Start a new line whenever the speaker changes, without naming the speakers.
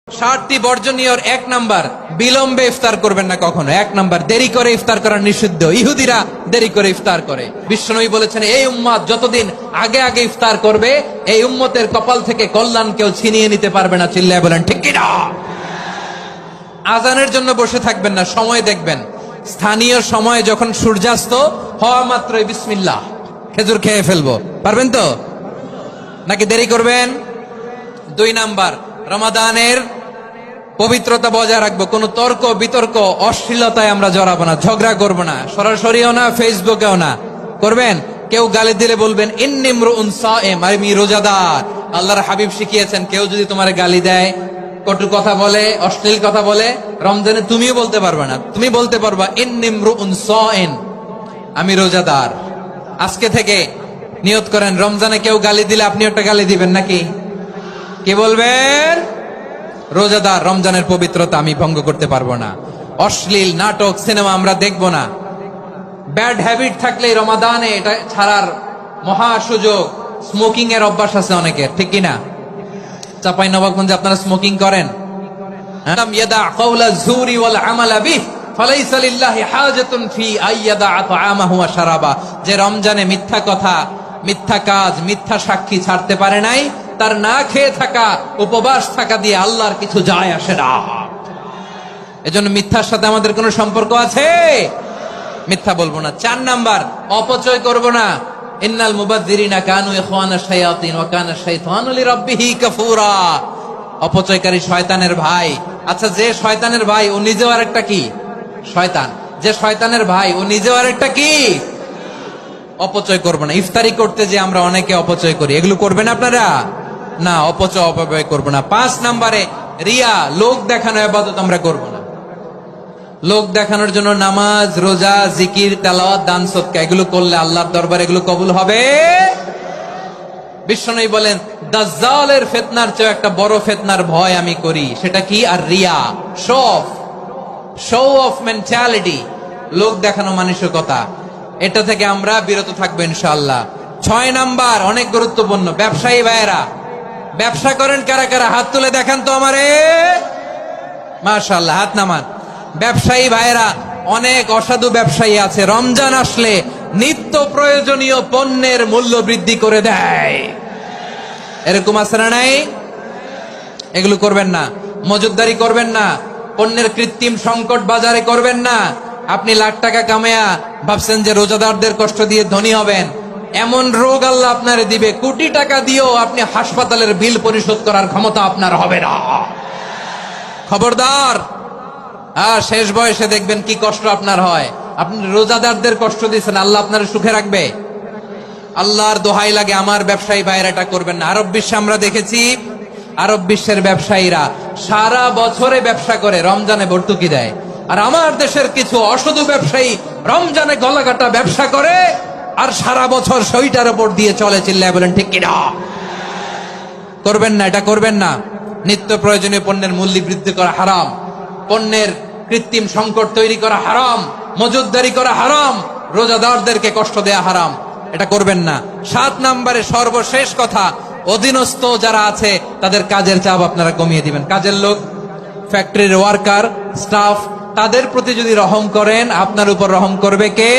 60টি বর্জনীয়র 1 number, বিলম্বে ইফতার করবেন না কখনো। 1 নাম্বার, দেরি করে ইফতার করা নিষিদ্ধ। ইহুদিরা দেরি করে ইফতার করে। বিশ্বনবী বলেছেন, এই উম্মত যতদিন আগে আগে ইফতার করবে, এই উম্মতের কপাল থেকে কল্যাণ কেউ ছিনিয়ে নিতে পারবে না। চিল্লায় বলেন ঠিক কিনা? আজানের জন্য বসে থাকবেন না, সময় দেখবেন। স্থানীয় সময় যখন সূর্যাস্ত হওয়া মাত্রই বিসমিল্লাহ, খেজুর খেয়ে ফেলবো। পারবেন তো নাকি দেরি করবেন? 2 নাম্বার, রমাদানের পবিত্রতা বজায় রাখবো। কোন তর্ক বিতর্ক অশ্লীলতায় আমরা জড়াবো না, ঝগড়া করবো না, সরাসরিও না, ফেসবুকেও না। করবেন? কেউ গালি দিলে বলবেন ইন্নী ইমরুউন সায়েম, আমি রোজাদার। আল্লাহর হাবিব শিখিয়েছেন, কেউ যদি তোমার গালি দেয়, কটু কথা বলে, অশ্লীল কথা বলে, রমজানে তুমিও বলতে পারবে না। তুমি বলতে পারবা ইন্নী ইমরুউন সায়েম, আমি রোজাদার। আজকে থেকে নিয়ত করেন, রমজানে কেউ গালি দিলে আপনি একটা গালি দিবেন নাকি? কি বলবেন? রোজাদার, রমজানের পবিত্রতা আমি ভঙ্গ করতে পারবো না। অশ্লীল নাটক সিনেমা আমরা দেখবো না। ব্যাড হ্যাবিট থাকলে রমাদানে এটা ছাড়ার মহা সুযোগ। স্মোকিং এর অভ্যাস আছে অনেকের, ঠিক কিনা? চাপাই নবাবগঞ্জে আপনারা স্মোকিং করেন? ইয়াদা কাওলা যুরি ওয়াল আমালা বিহি ফালাইসা লিল্লাহি হাজাতুন ফি আইয়াদা তাআমাহু ওয়া শারাবা। যে রমজানে মিথ্যা কথা, মিথ্যা কাজ, মিথ্যা সাক্ষী ছাড়তে পারে নাই, তার না খেয়ে থাকা, উপবাস থাকা দিয়ে আল্লাহর কিছু যায় আসে না। এজন্য মিথ্যার সাথে আমাদের কোনো সম্পর্ক আছে? মিথ্যা বলবো না। 4 নাম্বার, অপচয় করব না। ইন্নাল মুবাযযিরিনা কানু ইখওয়ানাশ শায়াতিন ওয়া কানা শাইতানু লিরাব্বিহি কাফুরা। অপচয়কারী শয়তানের ভাই। আচ্ছা, যে শয়তানের ভাই ও নিজেও আরেকটা কি? শয়তান। যে শয়তানের ভাই ও নিজেও আরেকটা কি? অপচয় করবো না। ইফতারি করতে যে আমরা অনেকে অপচয় করি, এগুলো করবেন আপনারা না। অপব্যয় করবো না। 5 নাম্বারে, রিয়া, লোক দেখানো ইবাদত আমরা করবো না। লোক দেখানোর জন্য নামাজ, রোজা, জিকির, তেলাওয়াত, দান, সদকা এগুলো করলে আল্লাহর দরবারে এগুলো কবুল হবে। বিশ্বনবী বলেন, দাজ্জালের ফিতনার চেয়ে একটা বড় ফিতনার ভয় আমি করি। সেটা কি? আর রিয়া, শো অফ মেন্টালিটি, লোক দেখানো মানসিকতা। এটা থেকে আমরা বিরত থাকবো ইনশাআল্লাহ। 6 নাম্বার, অনেক গুরুত্বপূর্ণ। ব্যবসায়ী ভাইয়েরা, ব্যবসা করেন কারা কারা? হাত তুলে দেখান তো আমারে। মাশাআল্লাহ, হাত নামান। ব্যবসায়ী ভাইয়েরা, অনেক অসাধু ব্যবসায়ী আছে, রমজান আসলে নিত্য প্রয়োজনীয় পণ্যের মূল্য বৃদ্ধি করে দেয়। এরকম আছে না নাই? এগুলো করবেন না। মজুদদারি করবেন না। পণ্যের কৃত্রিম সংকট বাজারে করবেন না। আপনি লাখ টাকা কামায়া ভাবছেন যে রোজাদারদের কষ্ট দিয়ে ধনী হবেন। এমন রোগ আল্লাহ আপনারে দিবে, কোটি টাকা দিয়েও আপনি হাসপাতালের বিল পরিশোধ করার ক্ষমতা আপনার হবে না। খবরদার। শেষ বয়সে দেখবেন কি কষ্ট আপনার হয়। আপনি রোজাদারদের কষ্ট দিচ্ছেন, আল্লাহ আপনার সুখে রাখবে? আল্লাহর দোহাই লাগে, আমার ব্যবসায়ী ভাইয়েরা এটা করবেন না। আরব বিশ্বে আমরা দেখেছি, আরব বিশ্বের ব্যবসায়ীরা সারা বছরে ব্যবসা করে, রমজানে ভর্তুকি দেয়। আর আমার দেশের কিছু অসাধু ব্যবসায়ী রমজানে গলাকাটা ব্যবসা করে আর সারা বছর সইটার উপর দিয়ে চলে। চিল্লায় বলেন ঠিক কিনা? করবেন না, এটা করবেন না। নিত্য প্রয়োজনীয় পণ্যের মূল্য বৃদ্ধি করা হারাম। পণ্যের কৃত্রিম সংকট তৈরি করা হারাম। মজুদদারি করা হারাম। রোজাদারদেরকে কষ্ট দেয়া হারাম। এটা করবেন না। 7 নাম্বারে সর্বশেষ কথা, অধীনস্থ যারা আছে তাদের কাজের চাপ আপনারা কমিয়ে দিবেন। কাজের লোক, ফ্যাক্টরির ওয়ার্কার, স্টাফ, তাদের প্রতি যদি রহম করেন, আপনার উপর রহম করবে কে?